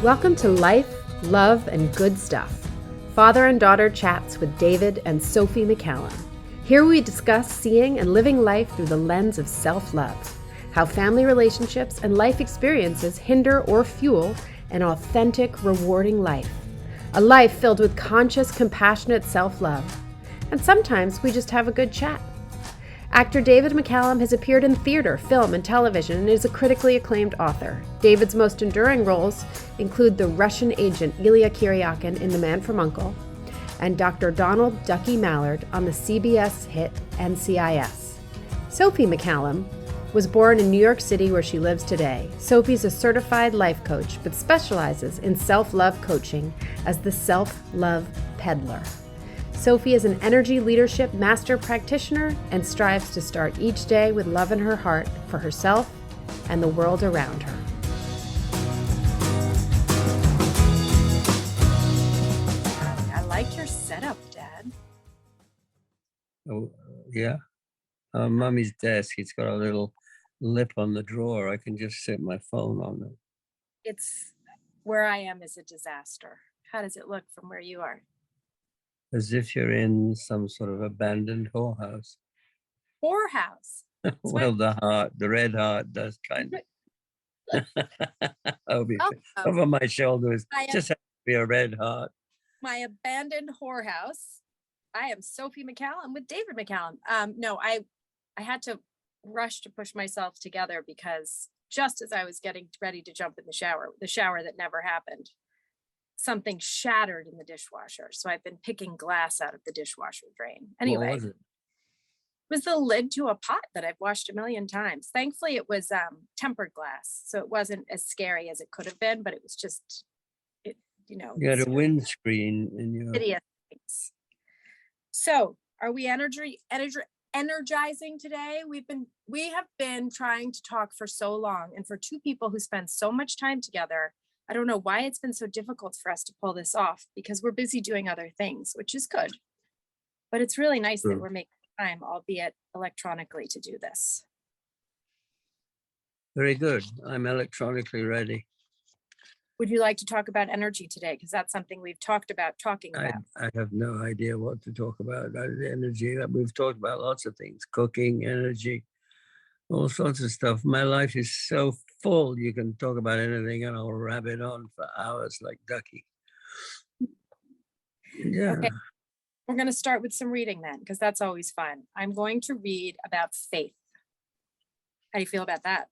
Welcome to Life, Love, and Good Stuff. Father and daughter chats with David and Sophie McCallum. Here we discuss seeing and living life through the lens of self-love, how family relationships and life experiences hinder or fuel an authentic, rewarding life. A life filled with conscious, compassionate self-love. And sometimes we just have a good chat. Actor David McCallum has appeared in theater, film, and television and is a critically acclaimed author. David's most enduring roles include the Russian agent Ilya Kuryakin in The Man from U.N.C.L.E. and Dr. Donald Ducky Mallard on the CBS hit NCIS. Sophie McCallum was born in New York City, where she lives today. Sophie's a certified life coach, but specializes in self-love coaching as the self-love peddler. Sophie is an energy leadership master practitioner and strives to start each day with love in her heart for herself and the world around her. I like your setup, Dad. Oh, yeah. On Mummy's desk, it's got a little lip on the drawer. I can just set my phone on it. It's where I am is a disaster. How does it look from where you are? As if you're in some sort of abandoned whorehouse. Whorehouse. Well, the red heart does kind of over my shoulders. Just have to be a red heart. My abandoned whorehouse. I am Sophie McCallum with David McCallum. No, I had to rush to push myself together because just as I was getting ready to jump in the shower that never happened, something shattered in the dishwasher. So I've been picking glass out of the dishwasher drain. Anyway, What was it? It was the lid to a pot that I've washed a million times. Thankfully, it was tempered glass, so it wasn't as scary as it could have been, but it was just, You had a windscreen in your... hideous things. So are we energizing today? We have been trying to talk for so long, and for two people who spend so much time together, I don't know why it's been so difficult for us to pull this off, because we're busy doing other things, which is good. But it's really nice that we're making time, albeit electronically, to do this. Very good. I'm electronically ready. Would you like to talk about energy today? Because that's something we've talked about talking about. I have no idea what to talk about. Energy, we've talked about lots of things, cooking, energy, all sorts of stuff. My life is so full. You can talk about anything and I'll rabbit on for hours like Ducky. Yeah. Okay. We're going to start with some reading then, because that's always fun. I'm going to read about faith. How do you feel about that?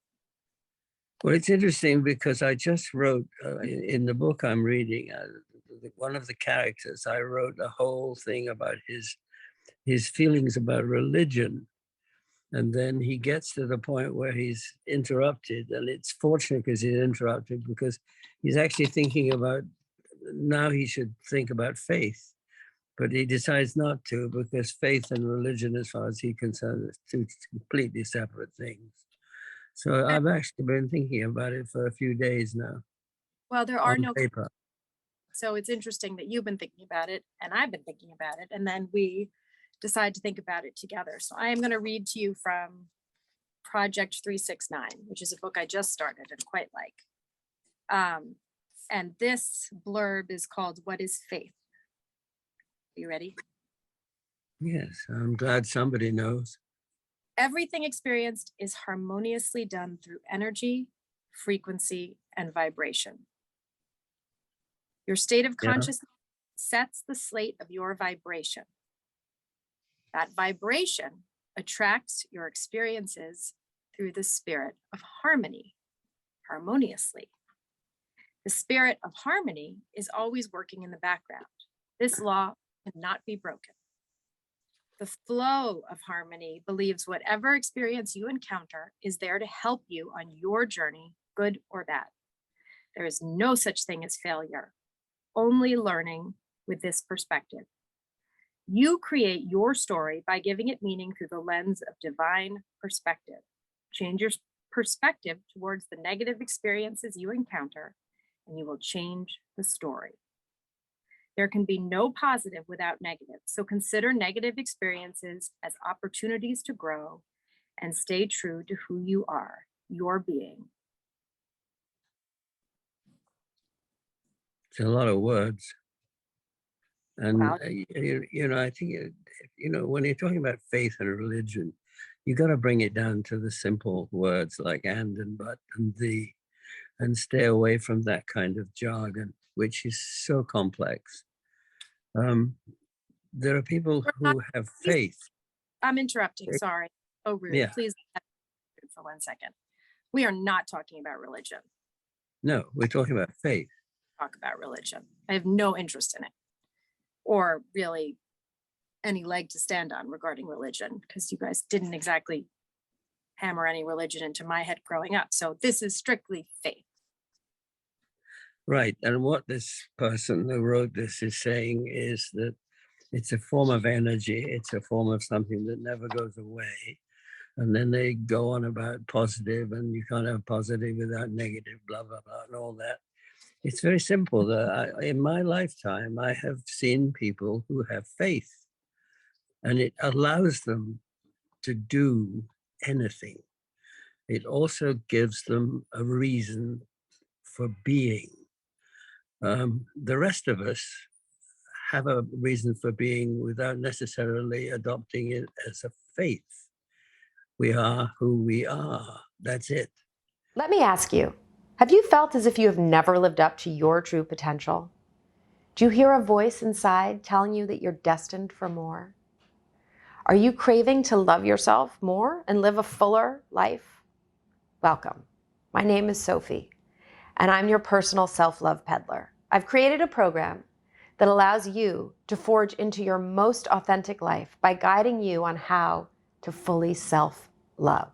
Well, it's interesting because I just wrote in the book I'm reading, one of the characters, I wrote a whole thing about his feelings about religion. And then he gets to the point where he's interrupted, and it's fortunate because he's interrupted, because he's actually thinking about, now he should think about faith, but he decides not to, because faith and religion, as far as he's concerned, are two completely separate things. So I've actually been thinking about it for a few days now. Well, there are no paper. So it's interesting that you've been thinking about it and I've been thinking about it, and then we decide to think about it together. So I am going to read to you from Project 369, which is a book I just started and quite like. And this blurb is called "What is Faith?" Are you ready? Yes, I'm glad somebody knows. Everything experienced is harmoniously done through energy, frequency, and vibration. Your state of consciousness sets the slate of your vibration. That vibration attracts your experiences through the spirit of harmony, harmoniously. The spirit of harmony is always working in the background. This law cannot be broken. The flow of harmony believes whatever experience you encounter is there to help you on your journey, good or bad. There is no such thing as failure, only learning with this perspective. You create your story by giving it meaning through the lens of divine perspective. Change your perspective towards the negative experiences you encounter, and you will change the story. There can be no positive without negative, so consider negative experiences as opportunities to grow and stay true to who you are, your being. It's a lot of words. And, Wow. I think, when you're talking about faith and religion, you got to bring it down to the simple words like and but and the, and stay away from that kind of jargon, which is so complex. There are people We're not, who have please, faith. I'm interrupting. Sorry. So rude. Yeah, Please for 1 second. We are not talking about religion. no, we're talking about faith. Talk about religion. I have no interest in it, or really any leg to stand on regarding religion, because you guys didn't exactly hammer any religion into my head growing up. So this is strictly faith. Right. And what this person who wrote this is saying is that it's a form of energy. It's a form of something that never goes away. And then they go on about positive, and you can't have positive without negative, blah, blah, blah, and all that. It's very simple. In my lifetime, I have seen people who have faith, and it allows them to do anything. It also gives them a reason for being. The rest of us have a reason for being without necessarily adopting it as a faith. We are who we are. That's it. Let me ask you, have you felt as if you have never lived up to your true potential? Do you hear a voice inside telling you that you're destined for more? Are you craving to love yourself more and live a fuller life? Welcome. My name is Sophie, and I'm your personal self-love peddler. I've created a program that allows you to forge into your most authentic life by guiding you on how to fully self-love.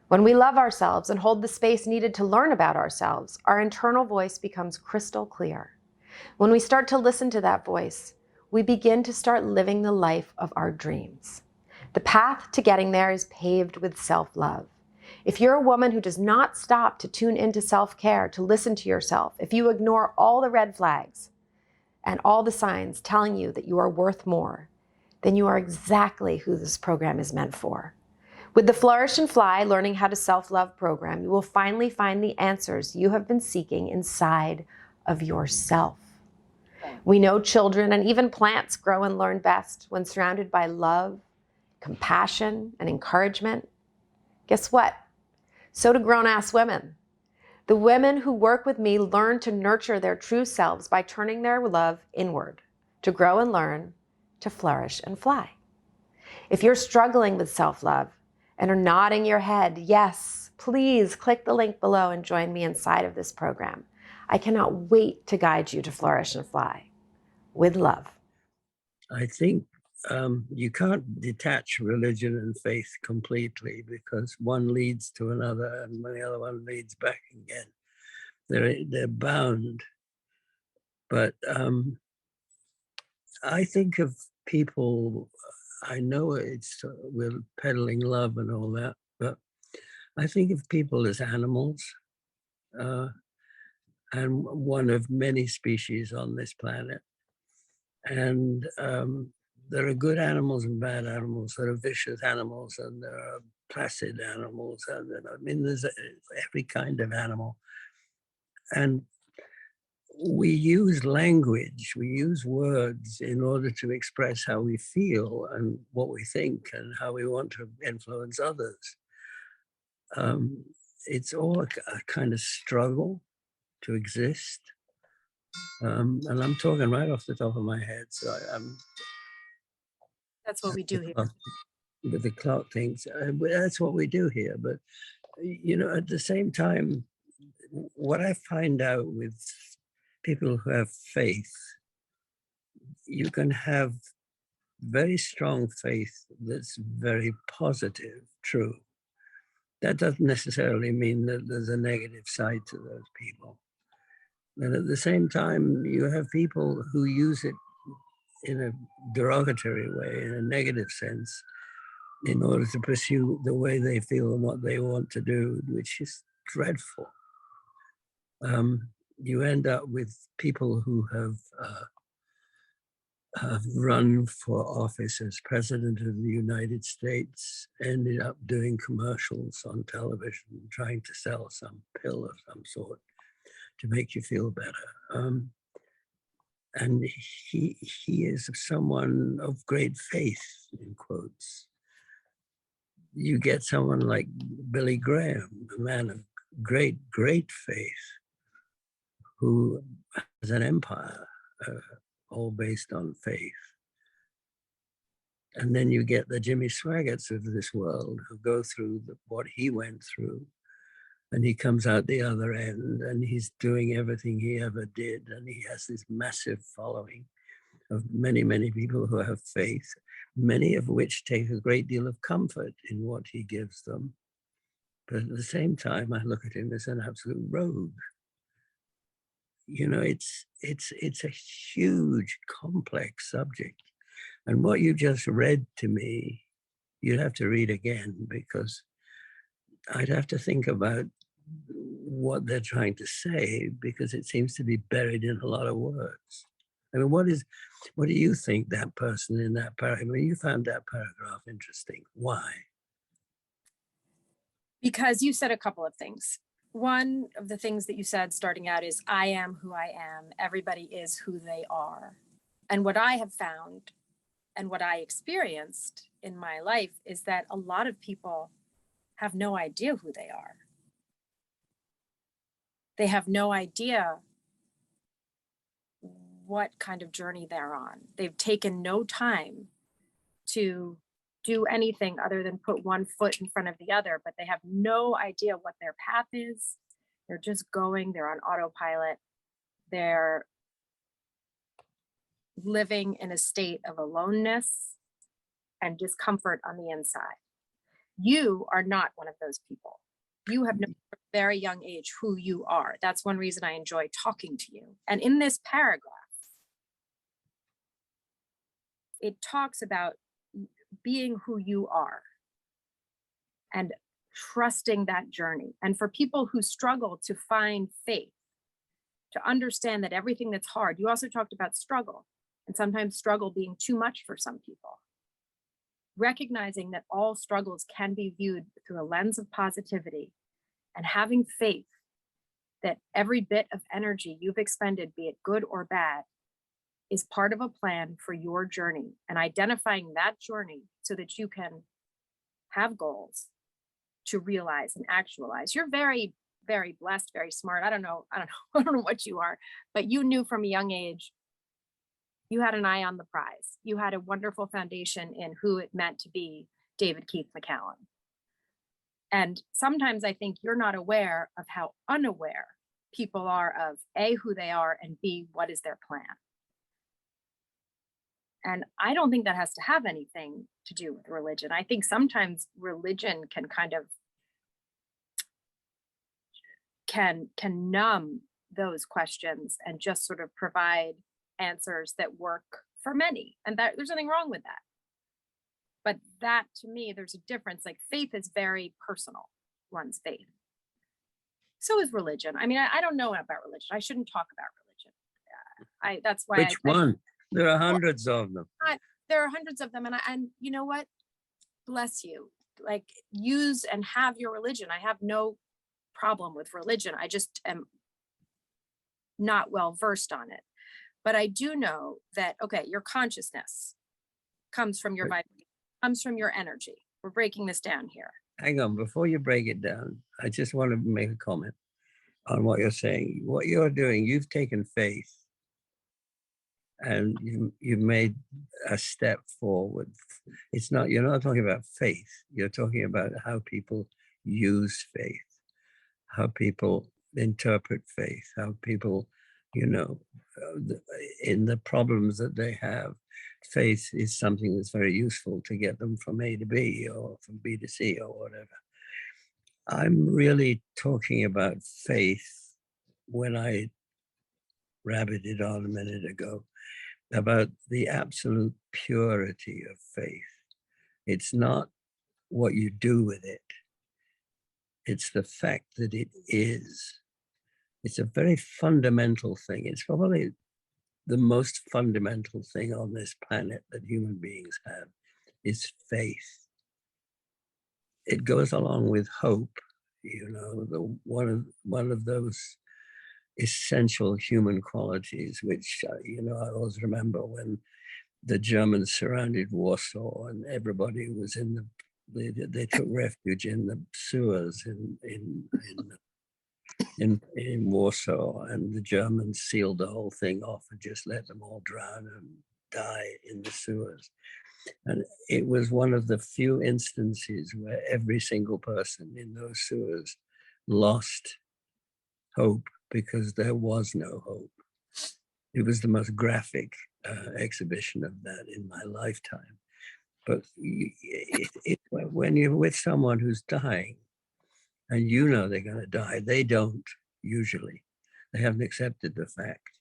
When we love ourselves and hold the space needed to learn about ourselves, our internal voice becomes crystal clear. When we start to listen to that voice, we begin to start living the life of our dreams. The path to getting there is paved with self-love. If you're a woman who does not stop to tune into self-care, to listen to yourself, if you ignore all the red flags and all the signs telling you that you are worth more, then you are exactly who this program is meant for. With the Flourish and Fly Learning How to Self-Love program, you will finally find the answers you have been seeking inside of yourself. We know children and even plants grow and learn best when surrounded by love, compassion, and encouragement. Guess what? So do grown-ass women. The women who work with me learn to nurture their true selves by turning their love inward, to grow and learn, to flourish and fly. If you're struggling with self-love and are nodding your head, yes, please click the link below and join me inside of this program. I cannot wait to guide you to flourish and fly with love. I think you can't detach religion and faith completely, because one leads to another and the other one leads back again. They're bound. But I think of people, I know we're peddling love and all that, but I think of people as animals, and one of many species on this planet. And there are good animals and bad animals. There are vicious animals and there are placid animals. And there's every kind of animal. And we use language, we use words in order to express how we feel and what we think and how we want to influence others. It's all a kind of struggle to exist. And I'm talking right off the top of my head, so I'm. That's what we do here. With the clock things, that's what we do here. But at the same time, what I find out with people who have faith, you can have very strong faith that's very positive, true. That doesn't necessarily mean that there's a negative side to those people. And at the same time, you have people who use it in a derogatory way, in a negative sense, in order to pursue the way they feel and what they want to do, which is dreadful. You end up with people who have run for office as president of the United States, ended up doing commercials on television, trying to sell some pill of some sort. to make you feel better. And he is someone of great faith, in quotes. You get someone like Billy Graham, a man of great, great faith, who has an empire, all based on faith. And then you get the Jimmy Swaggarts of this world who go through what he went through, and he comes out the other end, and he's doing everything he ever did, and he has this massive following of many, many people who have faith, many of which take a great deal of comfort in what he gives them. But at the same time, I look at him as an absolute rogue. You know, it's a huge, complex subject. And what you just read to me, you'd have to read again, because I'd have to think about what they're trying to say, because it seems to be buried in a lot of words. I mean, what do you think that person in that paragraph, I mean, you found that paragraph interesting. Why? Because you said a couple of things. One of the things that you said starting out is, I am who I am. Everybody is who they are. And what I have found and what I experienced in my life is that a lot of people have no idea who they are. They have no idea what kind of journey they're on. They've taken no time to do anything other than put one foot in front of the other, but they have no idea what their path is. They're just going, they're on autopilot. They're living in a state of aloneness and discomfort on the inside. You are not one of those people. You have known from a very young age who you are. That's one reason I enjoy talking to you. And in this paragraph, it talks about being who you are and trusting that journey. And for people who struggle to find faith, to understand that everything that's hard, you also talked about struggle, and sometimes struggle being too much for some people. Recognizing that all struggles can be viewed through a lens of positivity, and having faith that every bit of energy you've expended, be it good or bad, is part of a plan for your journey, and identifying that journey so that you can have goals to realize and actualize. You're very, very blessed, very smart. I don't know I don't know what you are, but you knew from a young age you had an eye on the prize. You had a wonderful foundation in who it meant to be David Keith McCallum. And sometimes I think you're not aware of how unaware people are of A, who they are, and B, what is their plan. And I don't think that has to have anything to do with religion. I think sometimes religion can kind of can numb those questions and just sort of provide answers that work for many. And that there's nothing wrong with that. But that, to me, there's a difference. Like, faith is very personal, one's faith. So is religion. I mean, I don't know about religion. I shouldn't talk about religion. That's why. Which one? There are hundreds of them. There are hundreds of them. And you know what? Bless you. Like, use and have your religion. I have no problem with religion. I just am not well versed on it. But I do know that, okay, your consciousness comes from your vibration, comes from your energy. We're breaking this down here. Hang on, before you break it down, I just want to make a comment on what you're saying. What you're doing, you've taken faith and you've made a step forward. You're not talking about faith. You're talking about how people use faith, how people interpret faith, how people, in the problems that they have, faith is something that's very useful to get them from A to B or from B to C or whatever. I'm really talking about faith when I rabbited on a minute ago about the absolute purity of faith. It's not what you do with it. It's the fact that it is. It's a very fundamental thing. It's probably the most fundamental thing on this planet that human beings have is faith. It goes along with hope, one of those essential human qualities, which, I always remember when the Germans surrounded Warsaw and everybody was they took refuge in the sewers in Warsaw, and the Germans sealed the whole thing off and just let them all drown and die in the sewers. And it was one of the few instances where every single person in those sewers lost hope because there was no hope. It was the most graphic exhibition of that in my lifetime. But when you're with someone who's dying and you know they're going to die, they don't usually. They haven't accepted the fact.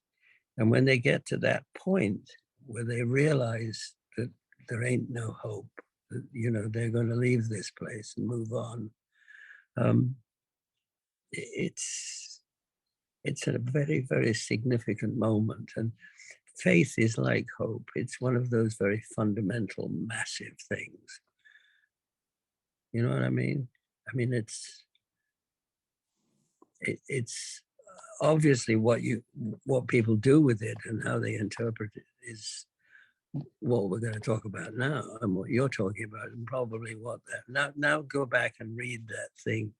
And when they get to that point where they realize that there ain't no hope, that, they're going to leave this place and move on, it's a very, very significant moment. And faith is like hope. It's one of those very fundamental, massive things. You know what I mean? I mean, it's obviously what people do with it and how they interpret it is what we're going to talk about now, and what you're talking about, and probably what that. Now go back and read that thing,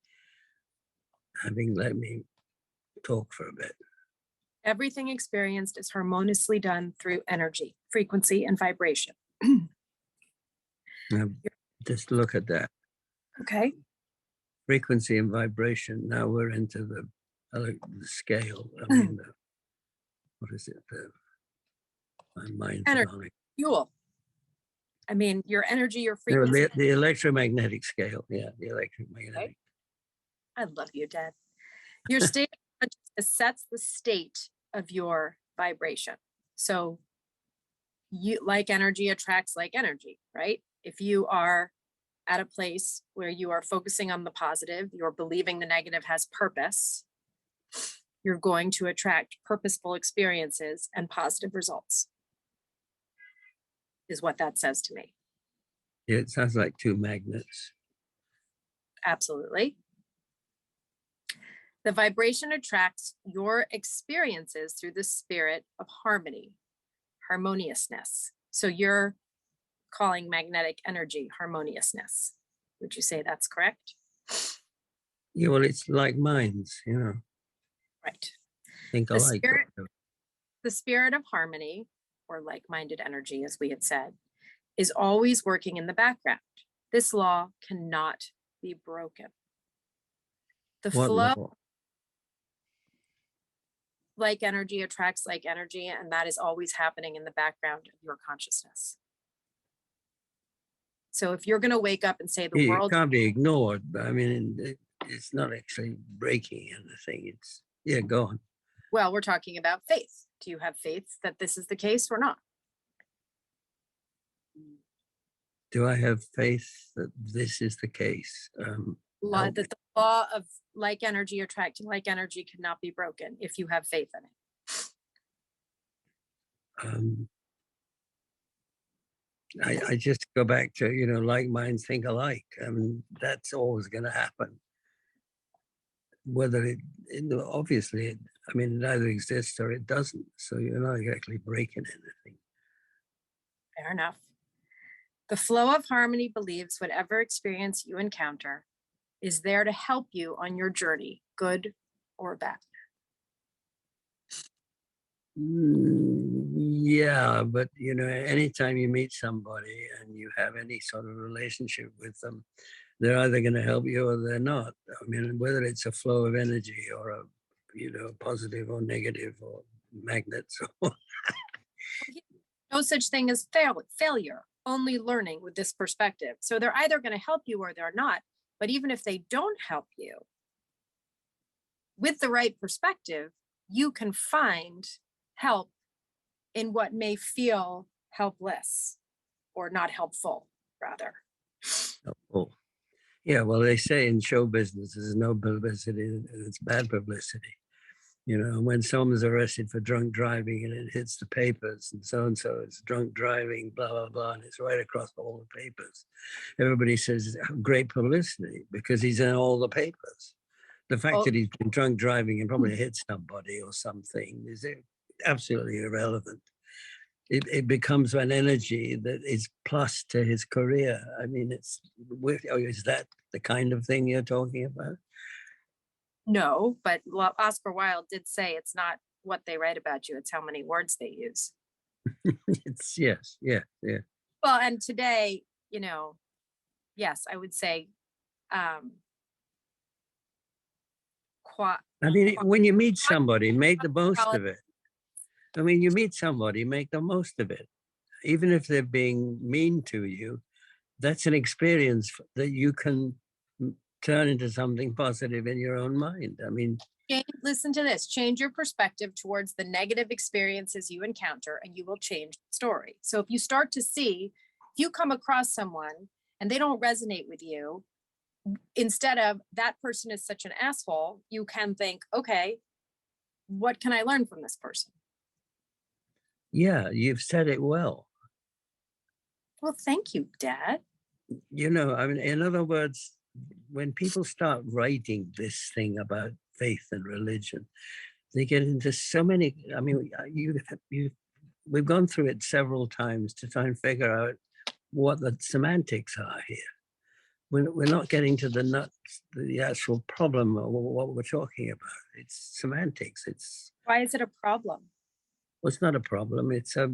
having let me talk for a bit. Everything experienced is harmoniously done through energy, frequency, and vibration. Now, just look at that. Okay. Frequency and vibration. Now we're into the scale. I mean, what is it? My mind's Energy, fuel. I mean, your energy, your frequency. No, the electromagnetic scale. Yeah, the electromagnetic. Okay. I love you, Dad. Your state of consciousness sets the state of your vibration. So like energy attracts like energy, right? If you are at a place where you are focusing on the positive, you're believing the negative has purpose, you're going to attract purposeful experiences and positive results, is what that says to me. Yeah, it sounds like two magnets. Absolutely. The vibration attracts your experiences through the spirit of harmony, harmoniousness. So you're calling magnetic energy harmoniousness. Would you say that's correct? Yeah, well, it's like minds, Right. Think alike. The spirit of harmony, or like-minded energy, as we had said, is always working in the background. This law cannot be broken. The What flow, law? like energy attracts like energy, and that is always happening in the background of your consciousness. So if you're going to wake up and say the world can't be ignored, but I mean, it's not actually breaking anything. Go on. Well, we're talking about faith. Do you have faith that this is the case or not? Do I have faith that this is the case? That the law of like energy attracting like energy cannot be broken if you have faith in it. I just go back to, like minds think alike. I mean, that's always going to happen. Whether obviously, it either exists or it doesn't. So you're not exactly breaking anything. Fair enough. The flow of harmony believes whatever experience you encounter is there to help you on your journey, good or bad. Yeah, but anytime you meet somebody and you have any sort of relationship with them, they're either going to help you or they're not. I mean, whether it's a flow of energy or a positive or negative or magnets. No such thing as failure, only learning with this perspective. So they're either going to help you or they're not. But even if they don't help you, with the right perspective, you can find help in what may feel helpless or not helpful, rather. Helpful. Yeah, well, they say in show business, there's no publicity, it's bad publicity. When someone's arrested for drunk driving and it hits the papers and so is drunk driving, blah, blah, blah, and it's right across all the papers. Everybody says great publicity because he's in all the papers. The fact Oh, that he's been drunk driving and probably hit somebody or something is absolutely irrelevant. It becomes an energy that is plus to his career. I mean, is that the kind of thing you're talking about? no, but Oscar Wilde did say it's not what they write about you, it's how many words they use. It's yes, yeah, yeah. Well, and today, yes, I would say, I mean, when you meet somebody, make the most quality. of it. I mean, you meet somebody, make the most of it. Even if they're being mean to you, that's an experience that you can turn into something positive in your own mind. I mean, Listen to this. Change your perspective towards the negative experiences you encounter, and you will change the story. So if you start to see, if you come across someone and they don't resonate with you, instead of that person is such an asshole, you can think, okay, what can I learn from this person? yeah, you've said it well. Well, thank you, Dad. I mean, in other words, when people start writing this thing about faith and religion, they get into so many. I mean, we've gone through it several times to try and figure out what the semantics are here. We're not getting to the nuts, the actual problem of what we're talking about. It's semantics. Why is it a problem? Well, it's not a problem. It's it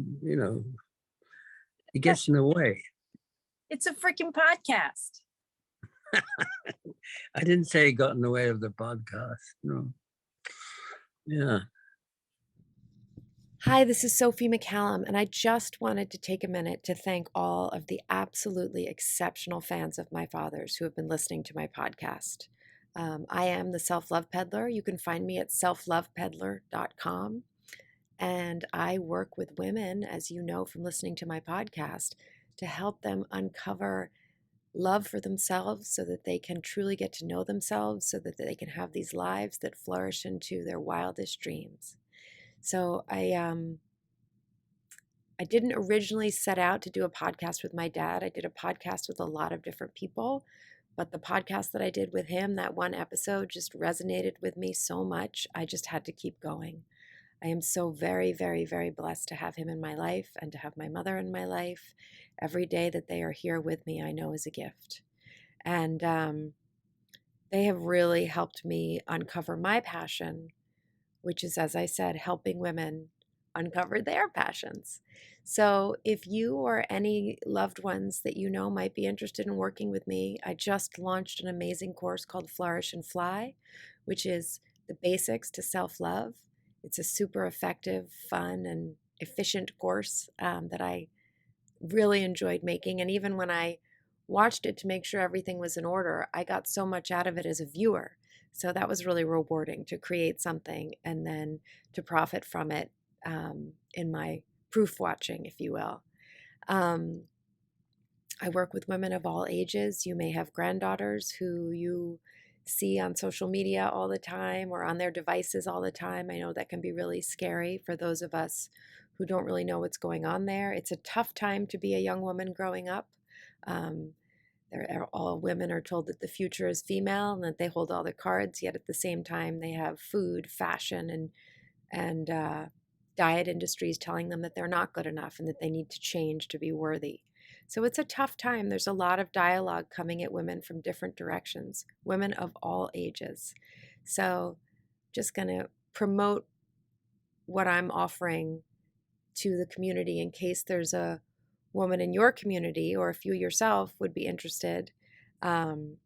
gets in the way. It's a freaking podcast. I didn't say it got in the way of the podcast. No. Yeah. Hi, this is Sophie McCallum, and I just wanted to take a minute to thank all of the absolutely exceptional fans of my father's who have been listening to my podcast. I am the Self Love Peddler. You can find me at selflovepeddler.com. And I work with women, as you know from listening to my podcast, to help them uncover love for themselves so that they can truly get to know themselves, so that they can have these lives that flourish into their wildest dreams. So I didn't originally set out to do a podcast with my dad. I did a podcast with a lot of different people, but the podcast that I did with him, that one episode just resonated with me so much. I just had to keep going. I am so very, very, very blessed to have him in my life and to have my mother in my life. Every day that they are here with me, I know is a gift. And they have really helped me uncover my passion, which is, as I said, helping women uncover their passions. So if you or any loved ones that you know might be interested in working with me, I just launched an amazing course called Flourish and Fly, which is the basics to self-love. It's a super effective, fun, and efficient course that I really enjoyed making. And even when I watched it to make sure everything was in order, I got so much out of it as a viewer. So that was really rewarding to create something and then to profit from it in my proof watching, if you will. I work with women of all ages. You may have granddaughters who you see on social media all the time or on their devices all the time. I know that can be really scary for those of us who don't really know what's going on there. It's a tough time to be a young woman growing up. All women are told that the future is female and that they hold all the cards, yet at the same time they have food, fashion, and diet industries telling them that they're not good enough and that they need to change to be worthy. So it's a tough time. There's a lot of dialogue coming at women from different directions, women of all ages. So just going to promote what I'm offering to the community in case there's a woman in your community or if you yourself would be interested in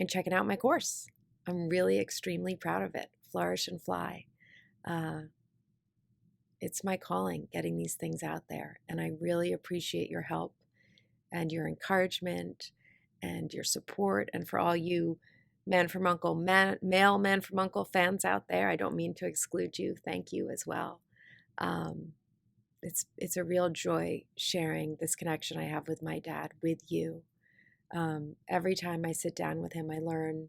checking out my course. I'm really extremely proud of it. Flourish and Fly. It's my calling getting these things out there. And I really appreciate your help and your encouragement and your support. And for all you male Man from Uncle fans out there, I don't mean to exclude you. Thank you as well. It's a real joy sharing this connection I have with my dad with you. Every time I sit down with him, I learn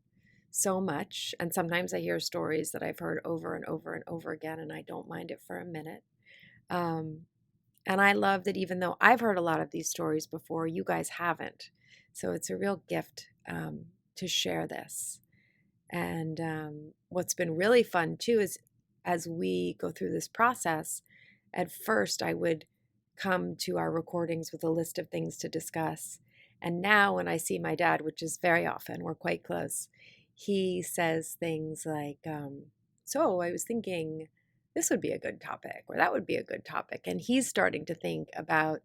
so much. And sometimes I hear stories that I've heard over and over and over again, and I don't mind it for a minute. And I love that even though I've heard a lot of these stories before, you guys haven't. So it's a real gift to share this. And what's been really fun too is as we go through this process, at first I would come to our recordings with a list of things to discuss. And now when I see my dad, which is very often, we're quite close, he says things like, so I was thinking this would be a good topic, or that would be a good topic. And he's starting to think about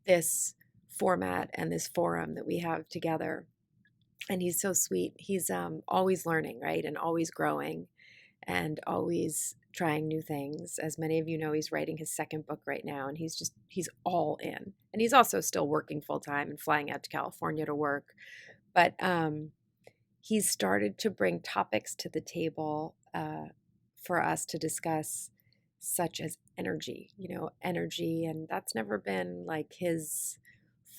this format and this forum that we have together. And he's so sweet. He's always learning, right? And always growing and always trying new things. As many of you know, he's writing his second book right now, and he's all in. And he's also still working full time and flying out to California to work. But he's started to bring topics to the table for us to discuss, such as energy, energy. And that's never been like his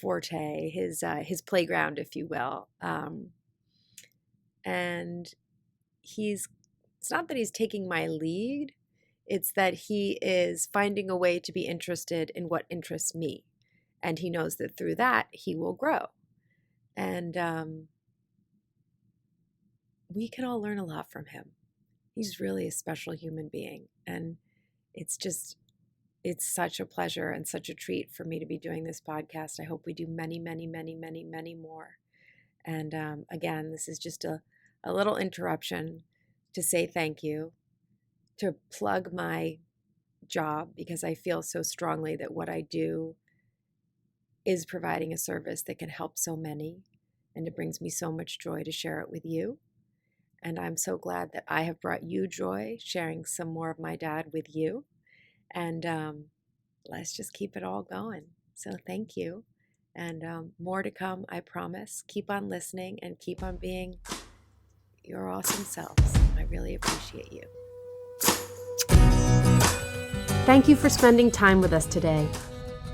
forte, his playground, if you will. And it's not that he's taking my lead, it's that he is finding a way to be interested in what interests me. And he knows that through that, he will grow. And we can all learn a lot from him. He's really a special human being. And it's such a pleasure and such a treat for me to be doing this podcast. I hope we do many, many, many, many, many more. And again, this is just a little interruption to say thank you, to plug my job, because I feel so strongly that what I do is providing a service that can help so many, and it brings me so much joy to share it with you. And I'm so glad that I have brought you joy sharing some more of my dad with you. And let's just keep it all going. So thank you. And more to come, I promise. Keep on listening and keep on being your awesome selves. I really appreciate you. Thank you for spending time with us today.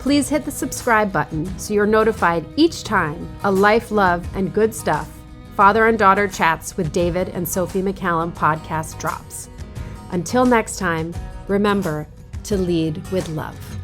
Please hit the subscribe button so you're notified each time a Life, Love, and Good Stuff Father and Daughter Chats with David and Sophie McCallum podcast drops. Until next time, remember to lead with love.